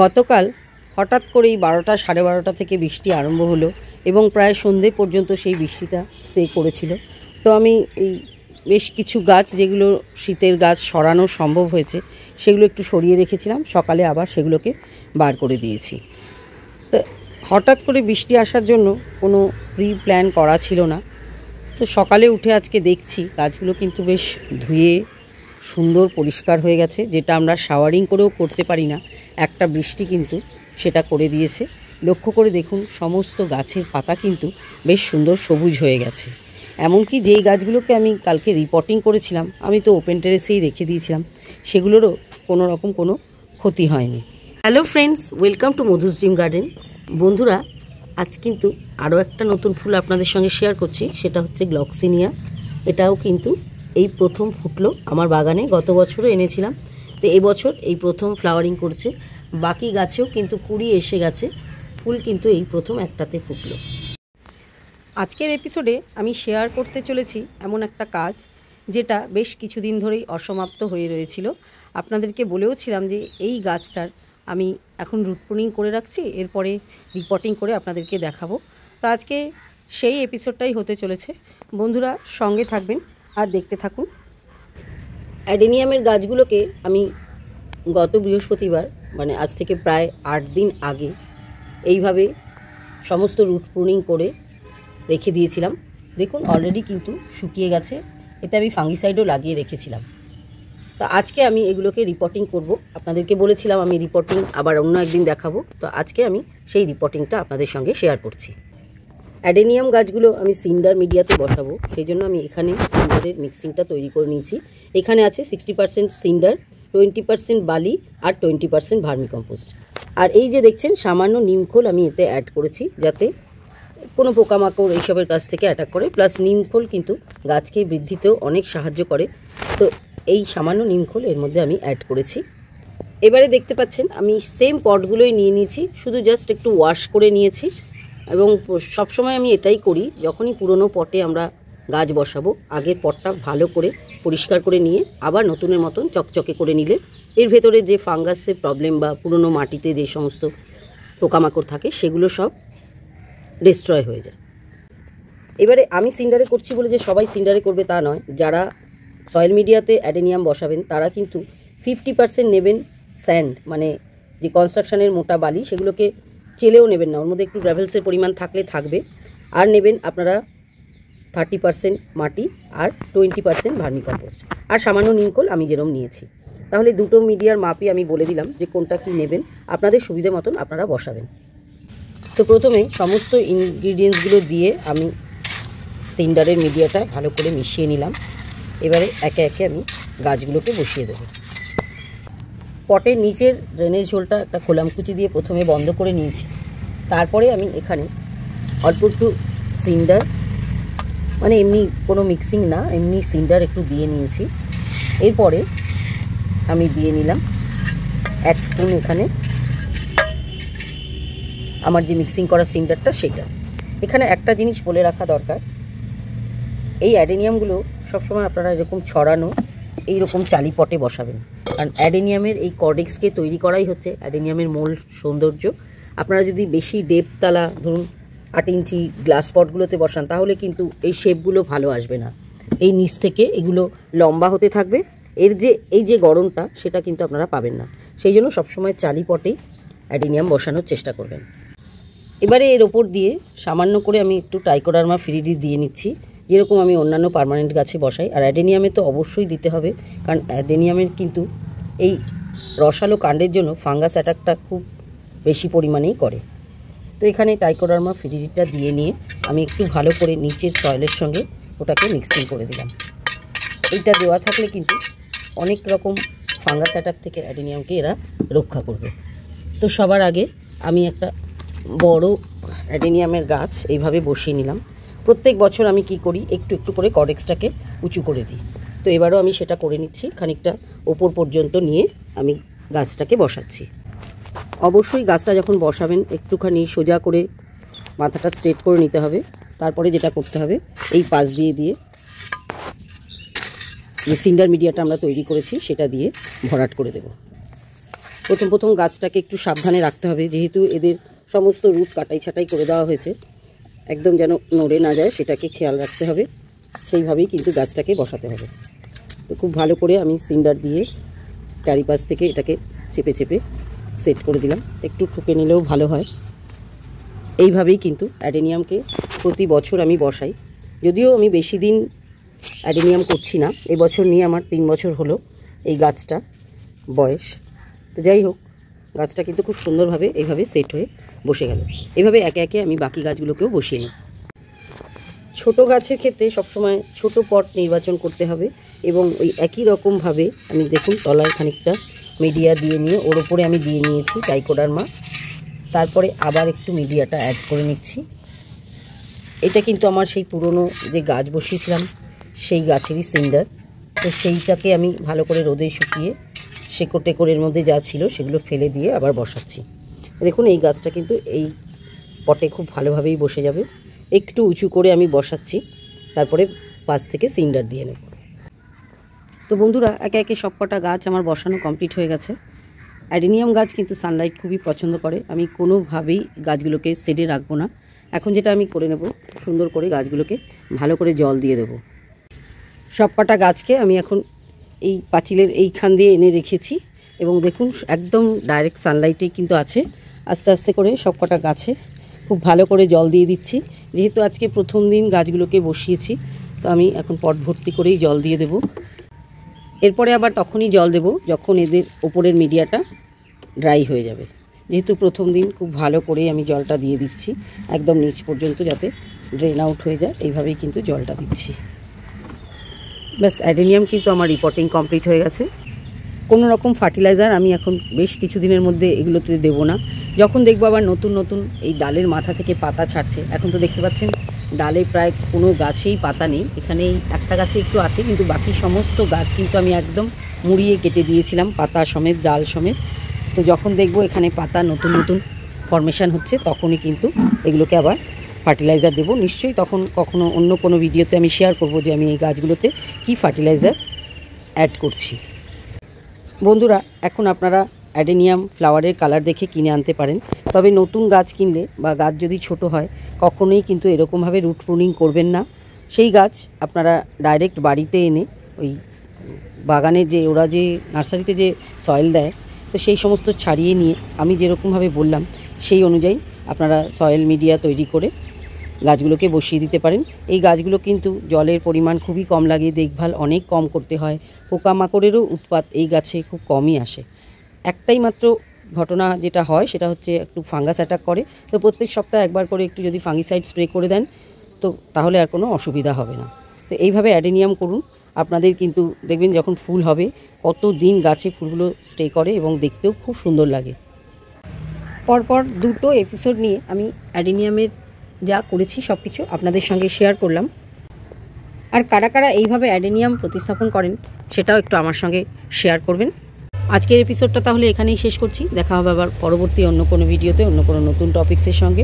গতকাল হঠাৎ করেই 12টা সাড়ে 12টা থেকে বৃষ্টি আরম্ভ হলো এবং প্রায় সন্ধে পর্যন্ত সেই বৃষ্টিটা স্টে করেছিল। তো আমি এই বেশ কিছু গাছ যেগুলো শীতের গাছ সরানো সম্ভব হয়েছে সেগুলো একটু সরিয়ে রেখেছিলাম, সকালে আবার সেগুলোকে বার করে দিয়েছি। তো হঠাৎ করে বৃষ্টি আসার জন্য কোনো প্রি প্ল্যান করা ছিল না। তো সকালে উঠে আজকে দেখছি গাছগুলো কিন্তু বেশ ধুয়ে সুন্দর পরিষ্কার হয়ে গেছে, যেটা আমরা শাওয়ারিং করেও করতে পারি না, একটা বৃষ্টি কিন্তু সেটা করে দিয়েছে। লক্ষ্য করে দেখুন সমস্ত গাছের পাতা কিন্তু বেশ সুন্দর সবুজ হয়ে গেছে। এমনকি যেই গাছগুলোকে আমি কালকে রিপোর্টিং করেছিলাম, আমি তো ওপেন টেরেসেই রেখে দিয়েছিলাম, সেগুলোরও কোনো রকম কোনো ক্ষতি হয়নি। Hello friends, welcome to Madhu's dream garden. বন্ধুরা, আজ কিন্তু আরও একটা নতুন ফুল আপনাদের সঙ্গে শেয়ার করছি, সেটা হচ্ছে গ্লক্সিনিয়া। এটাও কিন্তু এই প্রথম ফুটলো আমার বাগানে, গত বছরও এনেছিলাম। তো এবছর এই প্রথম ফ্লাওয়ারিং করছে, বাকি গাছেও কিন্তু কুড়ি এসে গেছে, ফুল কিন্তু এই প্রথম একটাতে ফুটলো। আজকের এপিসোডে আমি শেয়ার করতে চলেছি এমন একটা কাজ যেটা বেশ কিছুদিন ধরেই অসমাপ্ত হয়ে রয়েছিল। আপনাদেরকে বলেও ছিলাম যে এই গাছটার আমি এখন রুট প্রুনিং করে রাখছি, এরপরে রিপোর্টিং করে আপনাদেরকে দেখাবো। তো আজকে সেই এপিসোডটাই হতে চলেছে। বন্ধুরা সঙ্গে থাকবেন আর দেখতে থাকুন। অ্যাডেনিয়ামের গাছগুলোকে আমি গত বৃহস্পতিবার, মানে আজ থেকে প্রায় 8 দিন আগে, এইভাবে সমস্ত রুট প্রুনিং করে রেখে দিয়েছিলাম। দেখুন অলরেডি কিন্তু শুকিয়ে গেছে। এতে আমি ফাঙ্গিসাইডও লাগিয়ে রেখেছিলাম। তো আজকে আমি এগুলোকে রিপোর্টিং করব। আপনাদেরকে বলেছিলাম আমি রিপোর্টিং আবার অন্য একদিন দেখাবো, তো আজকে আমি সেই রিপোর্টিংটা আপনাদের সঙ্গে শেয়ার করছি। অ্যাডেনিয়াম গাছগুলো আমি সিন্ডার মিডিয়াতে বসাবো, সেই জন্য আমি এখানে সিন্ডারের মিক্সিংটা তৈরি করে নিয়েছি। এখানে আছে 60% সিন্ডার, 20% বালি আর 20% ভার্মিকম্পোস্ট। আর এই যে দেখছেন সামান্য নিমখোল আমি এতে অ্যাড করেছি, যাতে কোনো পোকামাকড় এইসবের কাছ থেকে অ্যাটাক করে। প্লাস নিমখোল কিন্তু গাছকে বৃদ্ধিতেও অনেক সাহায্য করে। তো এই সামান্য নিমখোল এর মধ্যে আমি অ্যাড করেছি। এবারে দেখতে পাচ্ছেন আমি সেম পটগুলোই নিয়ে নিয়েছি, শুধু জাস্ট একটু ওয়াশ করে নিয়েছি। এবং সবসময় আমি এটাই করি, যখনই পুরনো পটে আমরা গাছ বসাবো, আগের পটটা ভালো করে পরিষ্কার করে নিয়ে আবার নতুনের মতন চকচকে করে নিলে এর ভেতরে যে ফাঙ্গাসের প্রবলেম বা পুরনো মাটিতে যে সমস্ত পোকামাকড় থাকে সেগুলো সব ডিস্ট্রয় হয়ে যায়। এবারে আমি সিন্ডারে করছি বলে যে সবাই সিন্ডারে করবে তা নয়। যারা সয়েল মিডিয়াতে অ্যাডেনিয়াম বসাবেন তারা কিন্তু 50% নেবেন স্যান্ড, মানে যে কনস্ট্রাকশনের মোটা বালি, সেগুলোকে চেলেও নেবেন না, ওর মধ্যে একটু গ্র্যাভেলসের পরিমাণ থাকলে থাকবে। আর নেবেন আপনারা 30% মাটি আর 20% ভার্মিকম্পোস্ট আর সামান্য নিমখোল আমি যেরকম নিয়েছি। তাহলে দুটো মিডিয়ার মাপই আমি বলে দিলাম যে কোনটা কি নেবেন, আপনাদের সুবিধে মতন আপনারা বসাবেন। তো প্রথমে সমস্ত ইনগ্রিডিয়েন্টসগুলো দিয়ে আমি সিন্ডারের মিডিয়াটা ভালো করে মিশিয়ে নিলাম। এবারে একে একে আমি গাছগুলোকে বসিয়ে দেবো। পটের নিচের ড্রেনেজ হোলটা একটা খোলামকুচি দিয়ে প্রথমে বন্ধ করে নিয়েছি। তারপরে আমি এখানে অল্প একটু সিন্ডার, মানে এমনি কোনো মিক্সিং না, এমনি সিন্ডার একটু দিয়ে নিয়েছি। এরপরে আমি দিয়ে নিলাম 1 স্পুন এখানে আমার যে মিক্সিং করা সিন্ডারটা সেটা। এখানে একটা জিনিস বলে রাখা দরকার, এই অ্যাডেনিয়ামগুলো সবসময় আপনারা এরকম ছড়ানো এইরকম চালি পটে বসাবেন, কারণ অ্যাডেনিয়ামের এই কর্ডেক্সকে তৈরি করাই হচ্ছে অ্যাডেনিয়ামের মূল সৌন্দর্য। আপনারা যদি বেশি ডেপতালা ধরুন 8 ইঞ্চি গ্লাস পটগুলোতে বসান, তাহলে কিন্তু এই শেপগুলো ভালো আসবে না। এই নিচ থেকে এগুলো লম্বা হতে থাকবে, এর যে এই যে গড়নটা সেটা কিন্তু আপনারা পাবেন না। সেই জন্য সবসময় চালি পটেই অ্যাডেনিয়াম বসানোর চেষ্টা করবেন। এবারে এর ওপর দিয়ে সামান্য করে আমি একটু ট্রাইকোডার্মা ফ্রিডি দিয়ে নিচ্ছি, যেরকম আমি অন্যান্য পার্মানেন্ট গাছে বসাই। আর অ্যাডেনিয়ামে তো অবশ্যই দিতে হবে, কারণ অ্যাডেনিয়ামের কিন্তু এই রসালো কাণ্ডের জন্য ফাঙ্গাস অ্যাটাকটা খুব বেশি পরিমাণেই করে। তো এখানে ট্রাইকোডার্মা ফ্রিডিটা দিয়ে নিয়ে আমি একটু ভালো করে নিচের সয়েলের সঙ্গে ওটাকে মিক্সিং করে দিলাম। এইটা দেওয়া থাকলে কিন্তু অনেক রকম ফাঙ্গাস অ্যাটাক থেকে অ্যাডেনিয়ামকে এরা রক্ষা করবে। তো সবার আগে আমি একটা বড় অ্যাডেনিয়ামের গাছ এইভাবে বসিয়ে নিলাম। প্রত্যেক বছর আমি কি করি, একটু একটু করে কর্ডেক্সটাকে উঁচু করে দিই। তো এবারও আমি সেটা করে নিচ্ছি, খানিকটা ওপর পর্যন্ত নিয়ে আমি গাছটাকে বসাচ্ছি। অবশ্যই গাছটা যখন বসাবেন একটুখানি সোজা করে মাথাটা স্ট্রেট করে নিতে হবে। তারপরে যেটা করতে হবে, এই পাশ দিয়ে দিয়ে যে সিন্ডার মিডিয়াটা আমরা তৈরি করেছি সেটা দিয়ে ভরাট করে দেব। প্রথম গাছটাকে একটু সাবধানে রাখতে হবে, যেহেতু এদের সমস্ত রুট কাটাই ছাটাই করে দেওয়া হয়েছে, একদম যেন নড়ে না যায় সেটাকে খেয়াল রাখতে হবে। সেইভাবেই কিন্তু গাছটাকে বসাতে হবে। তো খুব ভালো করে আমি সিন্ডার দিয়ে চারিপাশ থেকে এটাকে চেপে চেপে সেট করে দিলাম। একটু ঠুকে নিলেও ভালো হয়। এইভাবেই কিন্তু অ্যাডেনিয়ামকে প্রতি বছর আমি বসাই। যদিও আমি বেশি দিন অ্যাডেনিয়াম করছি না, এবছর নিয়ে আমার 3 বছর হলো এই গাছটা বয়স। তো যাই হোক, গাছটা কিন্তু খুব সুন্দরভাবে এইভাবে সেট হয়ে বসে গেল। এভাবে একে একে আমি বাকি গাছগুলোকেও বসিয়ে নিই। ছোট গাছের ক্ষেত্রে সবসময় ছোট পট নির্বাচন করতে হবে এবং ওই একই রকমভাবে আমি দেখুন তলায় খানিকটা মিডিয়া দিয়ে নিয়ে ওর ওপরে আমি দিয়ে নিয়েছি ট্রাইকোডার্মা। তারপরে আবার একটু মিডিয়াটা অ্যাড করে নিচ্ছি। এটা কিন্তু আমার সেই পুরনো যে গাছ বসিয়েছিলাম সেই গাছেরই সিন্ডার। তো সেইটাকে আমি ভালো করে রোদে শুকিয়ে শেকড় টেকড়ের মধ্যে যা ছিল সেগুলো ফেলে দিয়ে আবার বসাচ্ছি। দেখুন এই গাছটা কিন্তু এই পটে খুব ভালোভাবেই বসে যাবে। একটু উঁচু করে আমি বসাচ্ছি, তারপরে পাশ থেকে সিন্ডার দিয়ে নেব। তো বন্ধুরা, একে একে সব কটা গাছ আমার বসানো কমপ্লিট হয়ে গেছে। অ্যাডেনিয়াম গাছ কিন্তু সানলাইট খুবই পছন্দ করে। আমি কোনোভাবেই গাছগুলোকে শেডে রাখবো না। এখন যেটা আমি করে নেব, সুন্দর করে গাছগুলোকে ভালো করে জল দিয়ে দেবো। সব কটা গাছকে আমি এখন এই পাঁচিলের এইখান দিয়ে এনে রেখেছি এবং দেখুন একদম ডাইরেক্ট সানলাইটেই কিন্তু আছে। আস্তে আস্তে করে সব কটা গাছে খুব ভালো করে জল দিয়ে দিচ্ছি। যেহেতু আজকে প্রথম দিন গাছগুলোকে বসিয়েছি, তো আমি এখন পট ভর্তি করেই জল দিয়ে দেব। এরপরে আবার তখনই জল দেব যখন এদের ওপরের মিডিয়াটা ড্রাই হয়ে যাবে। যেহেতু প্রথম দিন খুব ভালো করেই আমি জলটা দিয়ে দিচ্ছি, একদম নিচ পর্যন্ত যাতে ড্রেন আউট হয়ে যায়, এইভাবেই কিন্তু জলটা দিচ্ছি। ব্যাস, অ্যাডেনিয়াম কিন্তু আমার রিপোর্টিং কমপ্লিট হয়ে গেছে। কোনো রকম ফার্টিলাইজার আমি এখন বেশ কিছুদিনের মধ্যে এগুলোতে দেবো না। যখন দেখবো আবার নতুন নতুন এই ডালের মাথা থেকে পাতা ছাড়ছে, এখন তো দেখতে পাচ্ছেন ডালে প্রায় কোনো গাছেই পাতা নেই। এখানে একটা গাছে একটু আছে, কিন্তু বাকি সমস্ত গাছ কিন্তু আমি একদম মুড়িয়ে কেটে দিয়েছিলাম পাতা সমেত, ডাল সমেত। তো যখন দেখবো এখানে পাতা নতুন নতুন ফর্মেশন হচ্ছে, তখনই কিন্তু এগুলোকে আবার ফার্টিলাইজার দেবো নিশ্চয়ই। তখন কখনো অন্য কোনো ভিডিওতে আমি শেয়ার করব যে আমি এই গাছগুলোতে কি ফার্টিলাইজার অ্যাড করছি। বন্ধুরা, এখন আপনারা অ্যাডেনিয়াম ফ্লাওয়ারের কালার দেখে কিনে আনতে পারেন। তবে নতুন গাছ কিনলে বা গাছ যদি ছোট হয়, কখনোই কিন্তু এরকমভাবে রুট প্রুনিং করবেন না। সেই গাছ আপনারা ডাইরেক্ট বাড়িতে এনে ওই বাগানের যে ওরা যে নার্সারিতে যে সয়েল দেয়, তো সেই সমস্ত ছাড়িয়ে নিয়ে আমি যেরকমভাবে বললাম সেই অনুযায়ী আপনারা সয়েল মিডিয়া তৈরি করে গাছগুলোকে বসিয়ে দিতে পারেন। এই গাছগুলো কিন্তু জলের পরিমাণ খুবই কম লাগে, দেখভাল অনেক কম করতে হয়, পোকামাকড়েরও উৎপাত এই গাছে খুব কমই আসে। একটাই মাত্র ঘটনা যেটা হয় সেটা হচ্ছে একটু ফাঙ্গাস অ্যাটাক করে। তো প্রত্যেক সপ্তাহে একবার করে একটু যদি ফাঙ্গিসাইড স্প্রে করে দেন, তো তাহলে আর কোনো অসুবিধা হবে না। তো এইভাবে অ্যাডেনিয়াম করুন, আপনাদের কিন্তু দেখবেন যখন ফুল হবে কত দিন গাছে ফুলগুলো স্টে করে এবং দেখতেও খুব সুন্দর লাগে। পরপর দুটো এপিসোড নিয়ে আমি অ্যাডেনিয়ামের যা করেছি সব কিছু আপনাদের সঙ্গে শেয়ার করলাম। আর কারা কারা এইভাবে অ্যাডেনিয়াম প্রতিস্থাপন করেন সেটাও একটু আমার সঙ্গে শেয়ার করবেন। আজকের এপিসোডটা তাহলে এখানেই শেষ করছি। দেখা হবে আবার পরবর্তী অন্য কোনো ভিডিওতে অন্য কোনো নতুন টপিক্সের সঙ্গে।